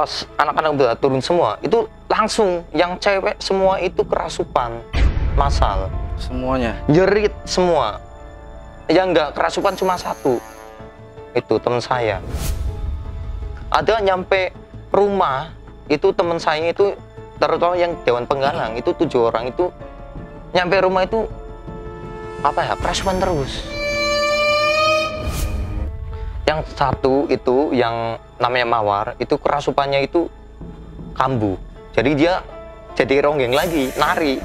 pas anak-anak udah turun semua, itu langsung yang cewek semua itu kerasupan massal. Semuanya? Jerit semua. Yang nggak kerasupan cuma satu. Itu teman saya. Ada nyampe rumah, itu teman saya itu, terutama yang Dewan Penggalang, itu 7 orang itu, nyampe rumah itu, apa ya, kerasupan terus. Yang satu itu yang namanya Mawar itu kerasupannya itu kambuh, jadi dia jadi ronggeng lagi, nari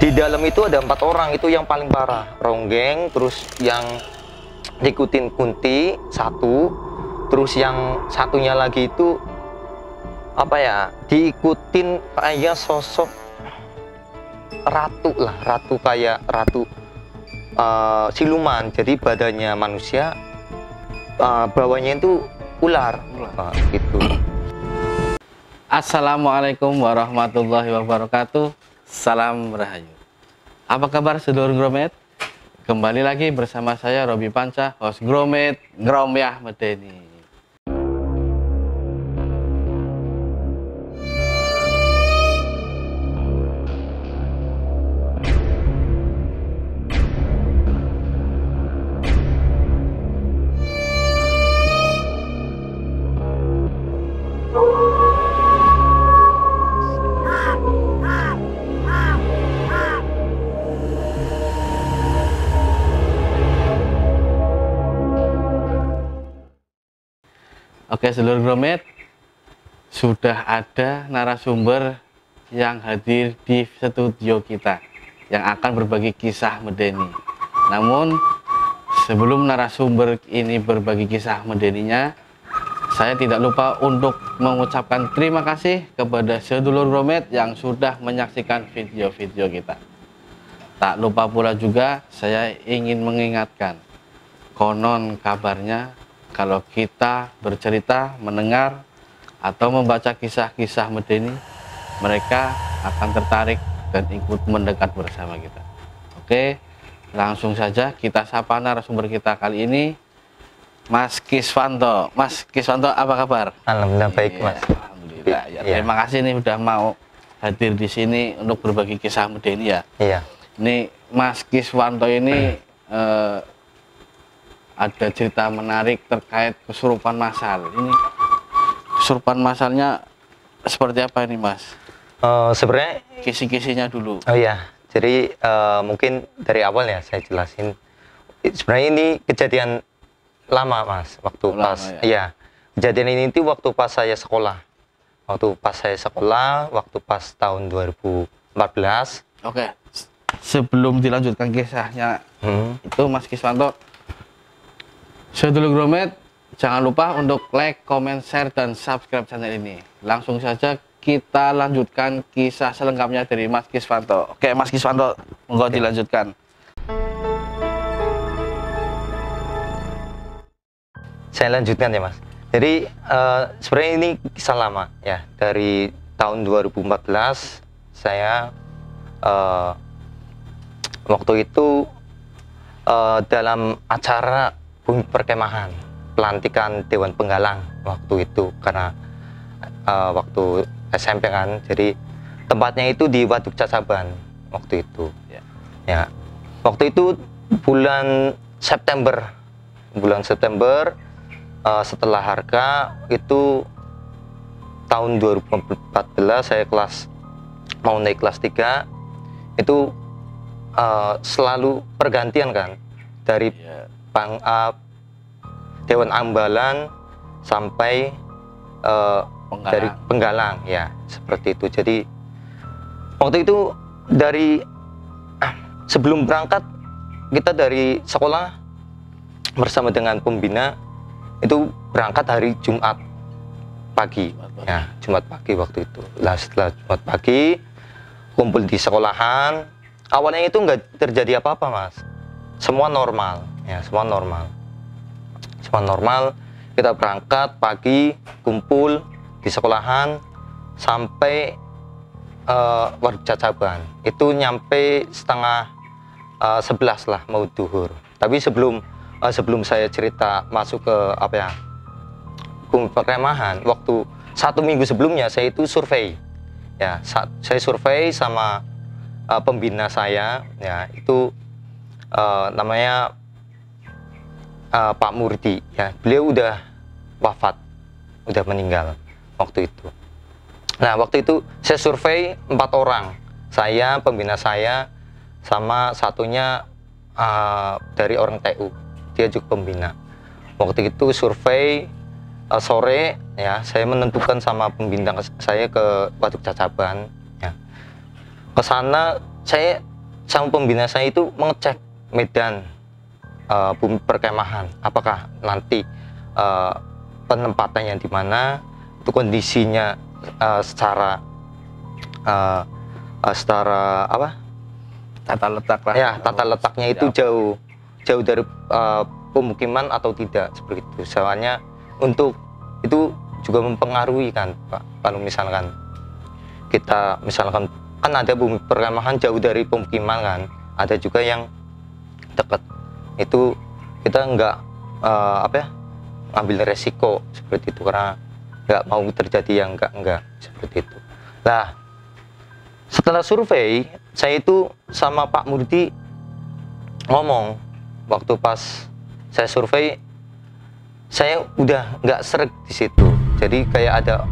di dalam itu ada 4 orang, itu yang paling parah ronggeng, terus yang diikutin Kunti satu, terus yang satunya lagi itu apa ya, diikutin kayak sosok ratu lah, ratu kayak ratu siluman, jadi badannya manusia, bawahnya itu ular. Gitu. Assalamualaikum warahmatullahi wabarakatuh. Salam Rahayu. Apa kabar sedulur Gromet? Kembali lagi bersama saya Robi Panca, host Gromet Gromyah Medeni. Oke, seluruh Gromet, sudah ada narasumber yang hadir di studio kita yang akan berbagi kisah medeni. Namun sebelum narasumber ini berbagi kisah medeninya, saya tidak lupa untuk mengucapkan terima kasih kepada sedulur Gromet yang sudah menyaksikan video-video kita. Tak lupa pula juga saya ingin mengingatkan, konon kabarnya kalau kita bercerita, mendengar, atau membaca kisah-kisah medeni, mereka akan tertarik dan ikut mendekat bersama kita. Oke, langsung saja kita sapa narasumber kita kali ini, Mas Kiswanto. Mas Kiswanto, apa kabar? Alhamdulillah baik, Mas. Alhamdulillah. Ya, terima kasih nih udah mau hadir di sini untuk berbagi kisah medeni ya. Iya. Ini Mas Kiswanto ini ada cerita menarik terkait kesurupan massal. Ini kesurupan massalnya seperti apa ini, Mas? Sebenarnya kisi-kisinya dulu. Oh iya, jadi mungkin dari awal ya saya jelasin. Sebenarnya ini kejadian lama, Mas. Waktu lama, pas, ya? iya, kejadian ini itu waktu pas saya sekolah. Waktu pas tahun 2014. Oke, sebelum dilanjutkan kisahnya, itu Mas Kiswanto, sedulur Gromet, jangan lupa untuk like, comment, share, dan subscribe channel ini. Langsung saja kita lanjutkan kisah selengkapnya dari Mas Kiswanto. Oke, Mas Kiswanto, monggo dilanjutkan. Saya lanjutkan ya, Mas. Jadi sebenarnya ini kisah lama ya. Dari tahun 2014 saya waktu itu dalam acara bumi perkemahan, pelantikan Dewan Penggalang waktu itu, karena waktu SMP kan, jadi tempatnya itu di Waduk Cacaban waktu itu. Ya, waktu itu bulan September, setelah harga itu tahun 2014 saya mau naik kelas 3 itu selalu pergantian kan, dari Dewan Ambalan sampai dari Penggalang ya, seperti itu. Jadi waktu itu dari sebelum berangkat kita dari sekolah bersama dengan pembina itu berangkat hari Jumat pagi. Ya, Jumat pagi waktu itu. Nah, setelah Jumat pagi kumpul di sekolahan, awalnya itu nggak terjadi apa-apa, Mas. Semua normal ya, semua normal. Kita berangkat pagi, kumpul di sekolahan sampai Waduk Cacaban. Itu nyampe setengah 11 lah, mau duhur. Tapi sebelum saya cerita masuk ke bumi perkemahan, waktu 1 minggu sebelumnya saya itu survei. Ya, saya survei sama pembina saya, ya itu namanya Pak Murti. Ya, beliau udah wafat, udah meninggal waktu itu. Nah, waktu itu saya survei 4 orang, saya, pembina saya, sama satunya dari orang TU, dia juga pembina. Waktu itu survei sore, ya saya menentukan sama pembina saya ke Waduk Cacaban. Ya. Ke sana saya sama pembina saya itu mengecek medan bumi perkemahan, apakah nanti penempatannya di mana, itu kondisinya secara apa? Tata letak lah. Ya, tata letaknya itu jauh dari pemukiman atau tidak, seperti itu. Soalnya untuk itu juga mempengaruhi kan, Pak. Kalau misalkan kita kan ada bumi perkemahan jauh dari pemukiman kan, ada juga yang dekat. Itu kita nggak ambil resiko seperti itu karena nggak mau terjadi yang enggak seperti itu. Nah, setelah survei saya itu sama Pak Murti ngomong, waktu pas saya survei saya udah nggak sreg di situ. Jadi kayak ada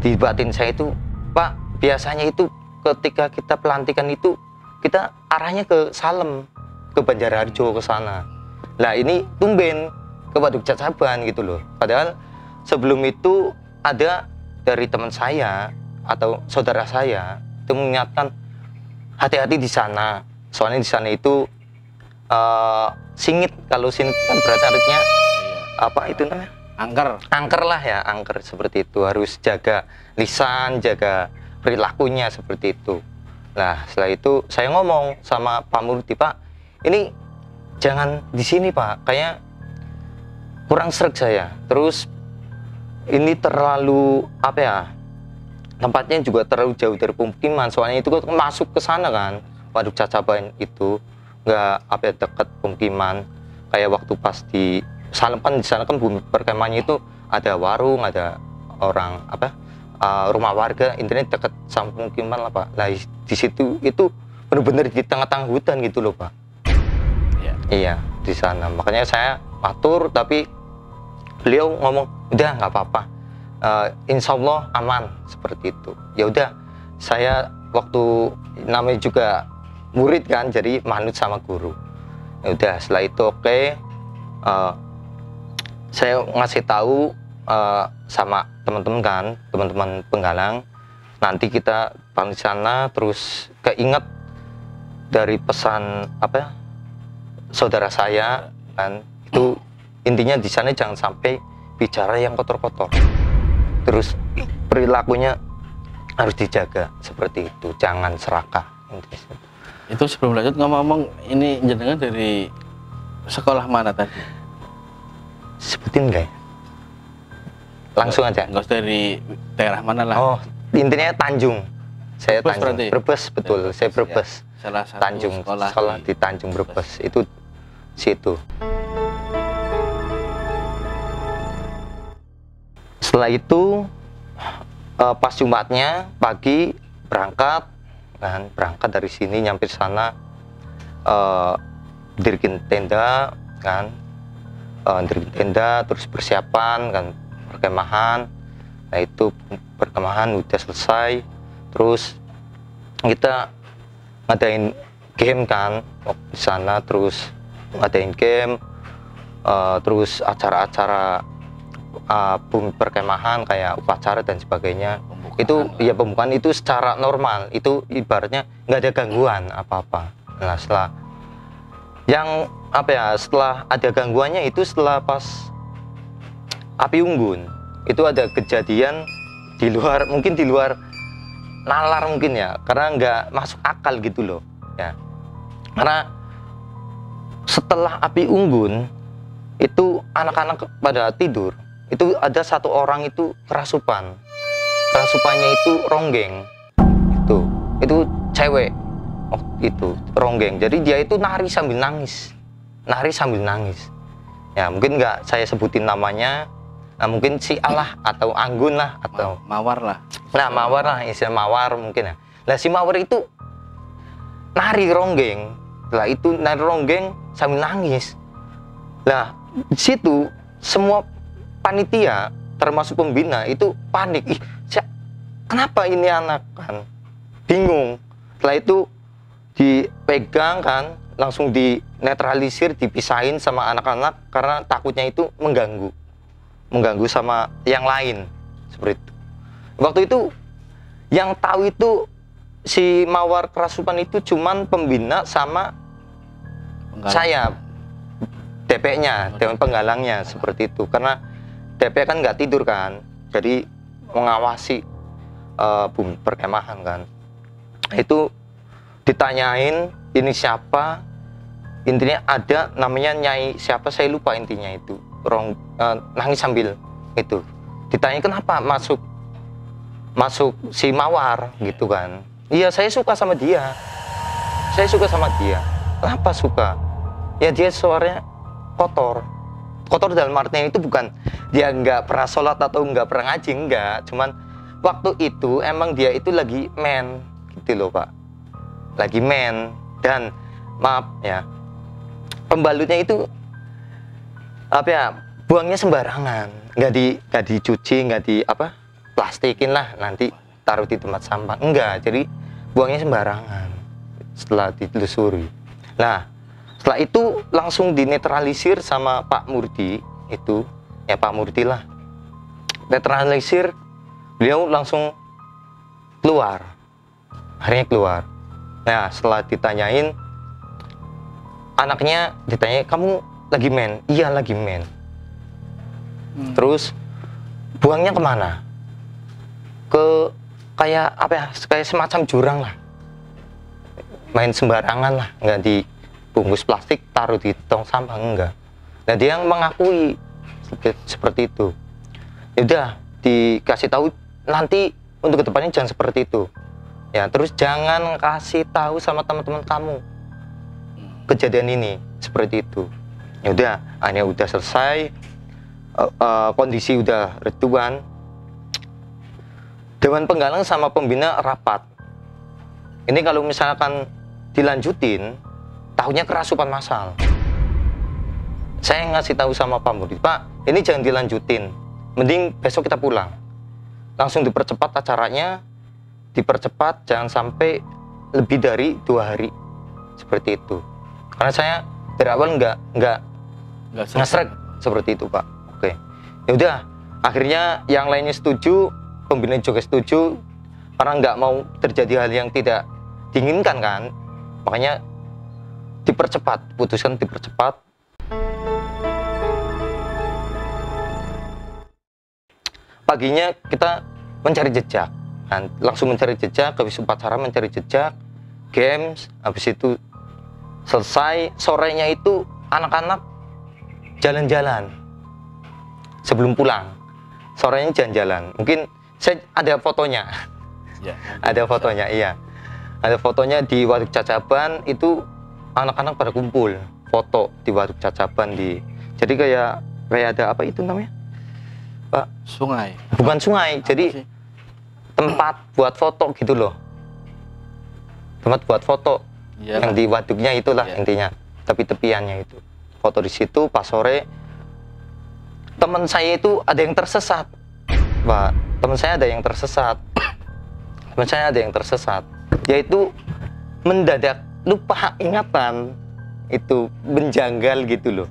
di batin saya itu, Pak, biasanya itu ketika kita pelantikan itu kita arahnya ke Salem, ke Banjarharjo, ke sana. Nah, ini tumben ke Waduk Cacaban gitu loh. Padahal sebelum itu ada dari teman saya atau saudara saya itu mengingatkan hati-hati di sana. Soalnya di sana itu singit. Kalau singit kan berarti artinya apa itu namanya? Angker lah ya, angker seperti itu. Harus jaga lisan, jaga perilakunya seperti itu. Nah, setelah itu saya ngomong sama Pak Murti, Pak, ini jangan di sini, Pak. Kayak kurang sreg saya. Terus ini terlalu tempatnya juga terlalu jauh dari pemukiman. Soalnya itu kan masuk ke sana kan, Waduk Cacaban itu nggak dekat pemukiman. Kayak waktu pas di Salem kan, di sana kan bumi perkemahannya itu ada warung, ada orang rumah warga, intinya dekat sama pemukiman lah, Pak. Nah, di situ itu benar-benar di tengah-tengah hutan gitu loh, Pak. Iya, di sana. Makanya saya atur, tapi beliau ngomong udah nggak apa-apa, insya Allah aman seperti itu. Ya udah, saya waktu namanya juga murid kan, jadi manut sama guru. Ya udah, setelah itu oke, saya ngasih tahu sama teman-teman kan, teman-teman penggalang, nanti kita paling sana. Terus keinget dari pesan saudara saya kan, itu intinya di sana jangan sampai bicara yang kotor-kotor. Terus perilakunya harus dijaga seperti itu, jangan serakah. Itu sebelum lanjut ngomong-ngomong, ini jenengan dari sekolah mana tadi? Sebutin nggak ya? Langsung aja. Nggak usah dari daerah mana lah. Oh, intinya Tanjung. Saya Brebes Tanjung. berarti? Brebes, betul. Saya Brebes. Ya, salah satu Tanjung, sekolah di Tanjung Brebes. Itu situ. Setelah itu pas Jumatnya pagi berangkat dari sini, nyampe sana, dirikin tenda kan, terus persiapan kan, perkemahan. Nah, itu perkemahan udah selesai, terus kita ngadain game kan di sana, terus ngadain game, terus acara-acara bumi perkemahan kayak upacara dan sebagainya. Itu ya pembukaan itu secara normal, itu ibaratnya nggak ada gangguan apa-apa. Nah, setelah ada gangguannya itu setelah pas api unggun itu ada kejadian mungkin di luar nalar mungkin ya, karena nggak masuk akal gitu loh ya. Karena setelah api unggun itu anak-anak pada tidur, itu ada satu orang itu kerasupannya itu ronggeng, itu cewek itu ronggeng. Jadi dia itu nari sambil nangis ya. Mungkin nggak saya sebutin namanya, Nah, mungkin si Allah atau anggun lah atau mawar lah. nah mawar lah, istilah mawar mungkin ya. Nah si mawar itu nari ronggeng, lah itu nari ronggeng sambil nangis. Nah di situ semua panitia termasuk pembina itu panik, ih kenapa ini anak kan, bingung. Setelah itu dipegang kan, langsung dinetralisir, dipisahin sama anak-anak karena takutnya itu mengganggu sama yang lain seperti itu. Waktu itu yang tahu itu si mawar kerasupan itu cuman pembina sama saya, DP-nya, Dewan Penggalangnya seperti itu. Karena DP kan nggak tidur kan, jadi mengawasi bumi perkemahan kan. Itu ditanyain ini siapa, intinya ada namanya Nyai siapa saya lupa intinya itu. Nangis sambil itu ditanya kenapa masuk si mawar gitu kan. Iya saya suka sama dia, kenapa suka ya, dia suaranya kotor dalam artinya itu bukan dia nggak pernah sholat atau nggak pernah ngaji, enggak, cuman waktu itu emang dia itu lagi men gitu loh Pak, lagi men. Dan maaf ya, pembalutnya itu apa ya, buangnya sembarangan, nggak dicuci, nggak di apa plastikin lah nanti taruh di tempat sampah, enggak, jadi buangnya sembarangan setelah ditelusuri. Nah setelah itu langsung dinetralisir sama Pak Murdi itu ya, Pak Murdi lah netralisir, beliau langsung keluar, akhirnya keluar. Nah setelah ditanyain anaknya, ditanya kamu lagi men? Iya lagi men. Terus buangnya kemana? Ke kayak apa ya, kayak semacam jurang lah, main sembarangan lah, nggak dibungkus plastik taruh di tong sampah, enggak. Nah dia yang mengakui seperti itu. Ya udah dikasih tahu nanti untuk kedepannya jangan seperti itu ya, terus jangan kasih tahu sama teman-teman kamu kejadian ini seperti itu. Ya udah, hanya udah selesai, kondisi udah reduan. Dewan Penggalang sama pembina rapat. Ini kalau misalkan dilanjutin, takutnya kerasupan massal. Saya ngasih tahu sama Pak Murdi, Pak, ini jangan dilanjutin, mending besok kita pulang. Langsung dipercepat acaranya, dipercepat, jangan sampai lebih dari 2 hari seperti itu. Karena saya dari awal nggak ngesrek seperti itu Pak. Oke, ya udah, akhirnya yang lainnya setuju, pembina juga setuju, karena nggak mau terjadi hal yang tidak diinginkan kan, makanya dipercepat, putusan dipercepat. Paginya kita mencari jejak, kan? Langsung mencari jejak, habis upacara mencari jejak, games, habis itu selesai. Sorenya itu anak-anak jalan-jalan sebelum pulang, sorenya jalan-jalan. Mungkin saya ada fotonya ya, ada fotonya, iya, ada fotonya di Waduk Cacaban. Itu anak-anak pada kumpul foto di Waduk Cacaban, jadi kayak ada apa itu namanya Pak? Sungai. Bukan sungai, apa jadi sih? Tempat buat foto gitu loh, tempat buat foto. Iyalah. Yang di waduknya itulah ya, intinya, tepi-tepiannya itu foto di situ. Pas sore teman saya itu ada yang tersesat Pak, teman saya ada yang tersesat, yaitu mendadak lupa ingatan, itu menjanggal gitu loh.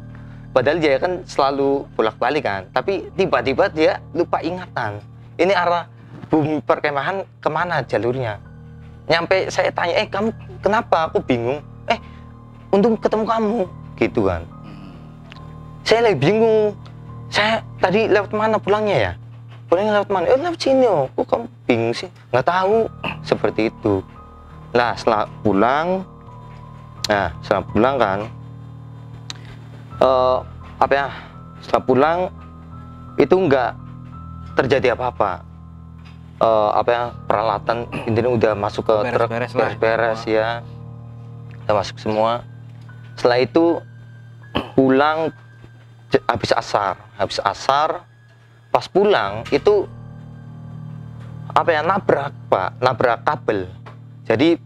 Padahal dia kan selalu bolak-balik kan, tapi tiba-tiba dia lupa ingatan. Ini arah bumi perkemahan kemana jalurnya? Nyampe saya tanya, kamu kenapa? Aku bingung. Untung ketemu kamu, gitu kan. Saya lagi bingung. Saya tadi lewat mana pulangnya ya? Pulangnya lewat mana? Lewat sini. Kok kamu bingung sih? Nggak tahu. Seperti itu. Nah, setelah pulang kan, setelah pulang itu nggak terjadi apa-apa. Peralatan intinya udah masuk ke truk, beres ya, udah masuk semua. Setelah itu pulang habis asar, pas pulang itu apa ya, nabrak Pak, nabrak kabel. Jadi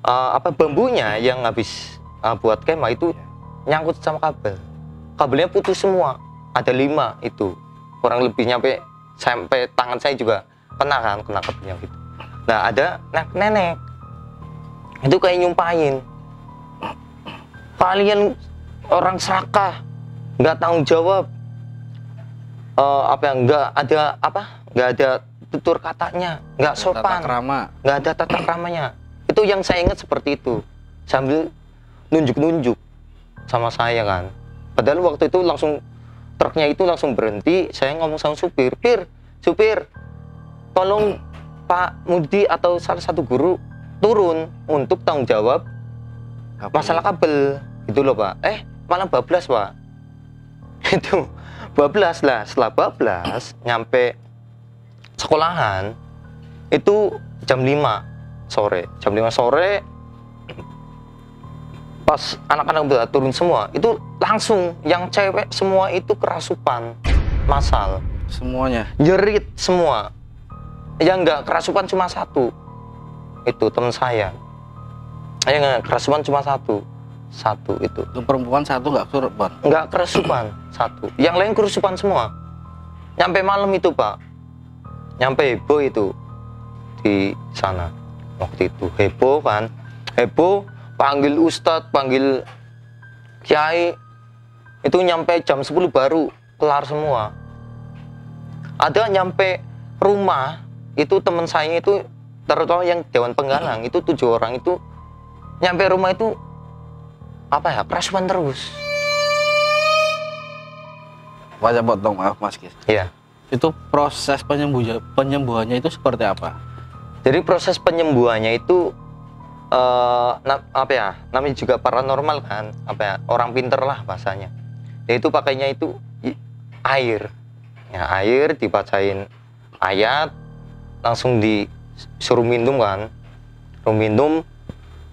apa, bambunya yang habis buat kemah itu nyangkut sama kabel. Kabelnya putus semua, ada 5 itu, kurang lebih sampai tangan saya juga kena kabelnya gitu. Nah ada nenek itu kayak nyumpahin, kalian orang serakah, nggak tanggung jawab, apa ya, nggak ada tutur katanya, nggak sopan, nggak ada tata keramanya. Itu yang saya ingat seperti itu, sambil nunjuk-nunjuk sama saya kan. Padahal waktu itu langsung truknya itu langsung berhenti. Saya ngomong sama supir, supir, tolong Pak Mudi atau salah satu guru turun untuk tanggung jawab masalah kabel gitu loh Pak. Malah bablas Pak. Itu bablas lah. Setelah bablas nyampe sekolahan itu jam 5 sore. Pas anak-anak udah turun semua, itu langsung yang cewek semua itu kerasupan masal. Semuanya? Jerit semua. Yang nggak kerasupan cuma 1. Itu teman saya. Yang nggak kerasupan cuma 1 itu. Itu perempuan 1 nggak kesurupan? Nggak kerasupan 1. Yang lain kerusupan semua. Nyampe malam itu Pak. Nyampe heboh itu di sana waktu itu, heboh kan, panggil ustadz, panggil kiai. Itu nyampe jam 10 baru kelar semua. Ada nyampe rumah itu teman saya itu, terutama yang Dewan Penggalang itu 7 orang itu nyampe rumah itu apa ya, kerasupan terus. Wajah potong, maaf Mas Kis. Iya. Itu proses penyembuhannya itu seperti apa? Jadi proses penyembuhannya itu apa ya, namanya juga paranormal kan, apa ya, orang pinter lah bahasanya. Yaitu pakainya itu air. Ya, air dibacain ayat, langsung disuruh minum kan. Suruh minum,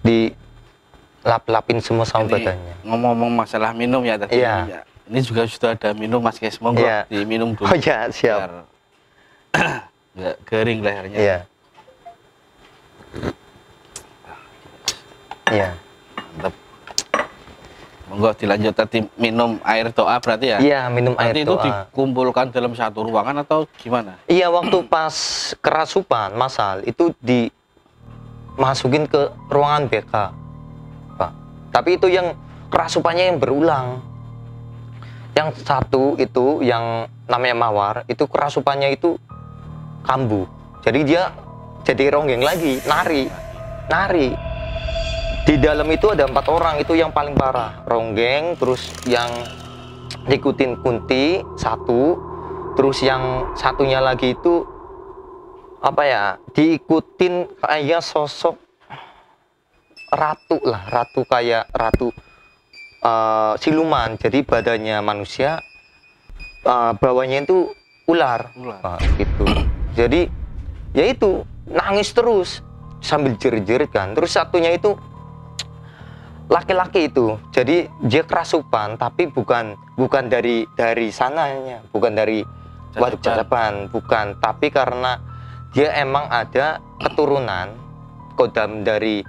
dilap-lapin semua sama badannya. Ngomong-ngomong masalah minum ya tadi. Iya. Ini juga sudah ada minum Mas Kes, monggo diminum dulu. Oh ya, siap. Nggak kering lehernya. Iya. Iya. Mantap. Monggo dilanjut tadi minum air doa berarti ya? Iya, minum air doa. Itu dikumpulkan dalam satu ruangan atau gimana? Iya, waktu pas kerasupan masal itu dimasukin ke ruangan BK, Pak. Tapi itu yang kerasupannya yang berulang. Yang satu itu yang namanya Mawar, itu kerasupannya itu kambuh. Jadi dia jadi ronggeng lagi, nari. Di dalam itu ada 4 orang, itu yang paling parah, ronggeng. Terus yang ngikutin Kunti 1, terus yang satunya lagi itu apa ya, diikutin kayak sosok ratu lah, kayak ratu siluman. Jadi badannya manusia, bawahnya itu ular. Gitu. Jadi ya itu nangis terus sambil jerit-jerit kan. Terus satunya itu laki-laki itu, jadi dia kerasupan tapi bukan dari sananya, bukan dari Waduk Cacapan, bukan, tapi karena dia emang ada keturunan kodam dari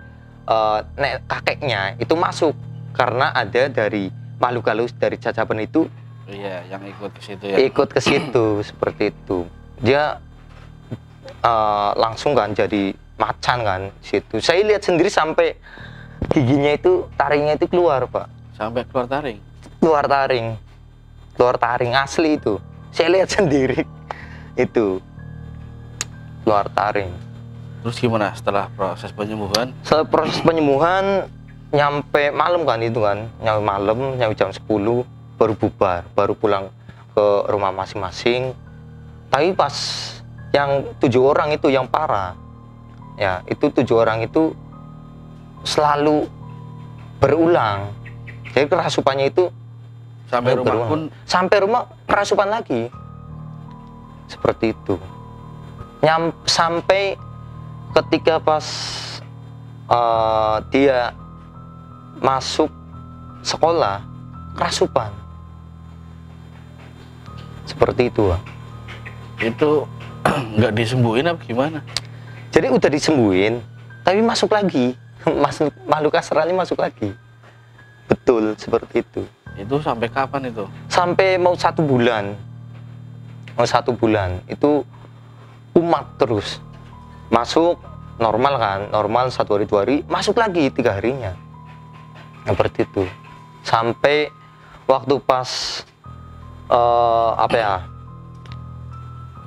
kakeknya itu masuk. Karena ada dari makhluk halus dari Cacapan itu, iya, yang ikut ke situ ya. Ikut ke situ seperti itu. Dia langsung kan jadi macan kan situ. Saya lihat sendiri sampai giginya itu, taringnya itu keluar, Pak. Sampai keluar taring. Keluar taring asli itu. Saya lihat sendiri itu keluar taring. Terus gimana setelah proses penyembuhan? Setelah proses penyembuhan nyampe malam kan itu kan, nyampe jam 10 baru bubar, baru pulang ke rumah masing-masing. Tapi pas yang 7 orang itu yang parah, ya itu 7 orang itu selalu berulang. Jadi kerasupannya itu sampai rumah berulang. Pun sampai rumah kerasupan lagi, seperti itu. Sampai ketika pas dia masuk sekolah kerasupan, seperti itu, Pak. Itu nggak disembuhin apa gimana? Jadi udah disembuhin, tapi masuk lagi. Makhluk astralnya masuk lagi. Betul, seperti itu. Itu sampai kapan itu? Sampai mau 1 bulan. Mau 1 bulan. Itu umat terus. Masuk, normal kan. Normal 1 hari 2 hari, masuk lagi 3 harinya. Seperti itu. Sampai waktu pas,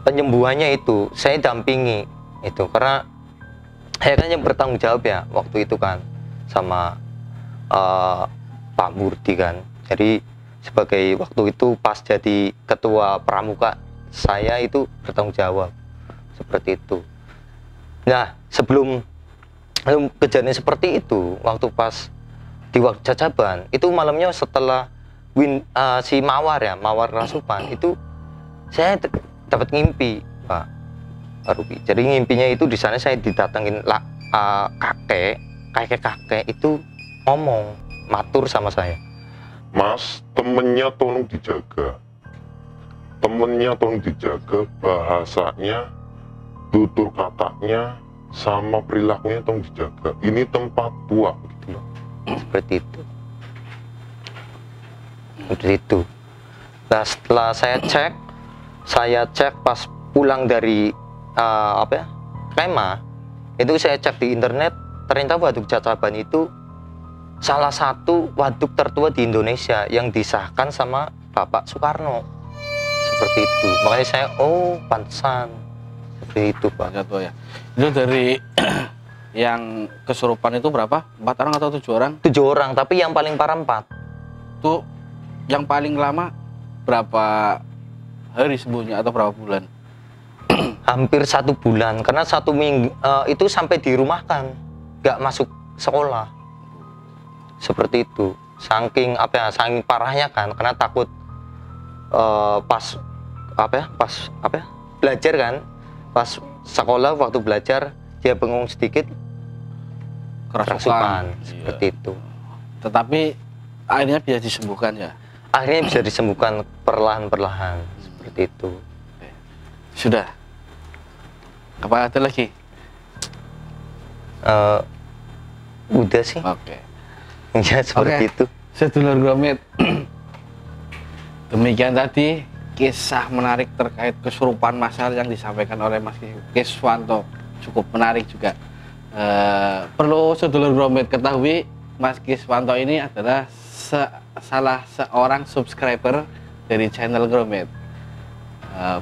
penyembuhannya itu, saya dampingi. Itu, karena saya kan yang bertanggung jawab ya waktu itu kan sama Pak Murdi kan. Jadi sebagai waktu itu pas jadi ketua pramuka, saya itu bertanggung jawab seperti itu. Nah, sebelum kejadian seperti itu, waktu pas di waktu Cacaban itu malamnya setelah si Mawar Rasupan itu, saya dapat ngimpi, Pak Ruby. Jadi ngimpinya itu di sana saya didatengin kakek itu ngomong, matur sama saya. Mas, temennya tolong dijaga. Temennya tolong dijaga, bahasanya, tutur katanya, sama perilakunya tolong dijaga. Ini tempat tua gitu loh. Seperti itu. Seperti itu. Nah, setelah saya cek pas pulang dari kemah, itu saya cek di internet, ternyata Waduk Cacaban itu salah satu waduk tertua di Indonesia yang disahkan sama Bapak Soekarno. Seperti itu. Makanya saya, pantesan. Seperti itu, Pak. Tua ya. Itu dari yang kesurupan itu berapa? 4 orang atau 7 orang? 7 orang, tapi yang paling parah 4. Itu yang paling lama berapa hari sembuhnya atau berapa bulan? Hampir 1 bulan, karena 1 minggu itu sampai dirumahkan, nggak masuk sekolah. Seperti itu. Saking parahnya kan, karena takut pas belajar kan, pas sekolah waktu belajar dia bengong sedikit, kerasukan. Seperti itu. Tetapi akhirnya bisa disembuhkan ya? Akhirnya bisa disembuhkan perlahan-perlahan. Seperti itu. Sudah. Apa ada lagi? Udah sih. Oke. Ya seperti itu. Sedulur Gromit. Demikian tadi kisah menarik terkait kesurupan massal yang disampaikan oleh Mas Kiswanto. Cukup menarik juga. Perlu sedulur Gromit ketahui, Mas Kiswanto ini adalah salah seorang subscriber dari channel Gromit.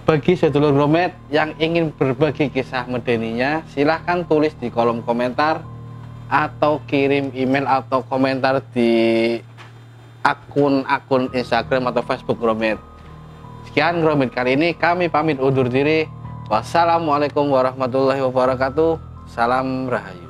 Bagi sedulur Gromit yang ingin berbagi kisah medeninya, silahkan tulis di kolom komentar atau kirim email atau komentar di akun-akun Instagram atau Facebook Gromit. Sekian Gromit kali ini, kami pamit undur diri. Wassalamualaikum warahmatullahi wabarakatuh. Salam Rahayu.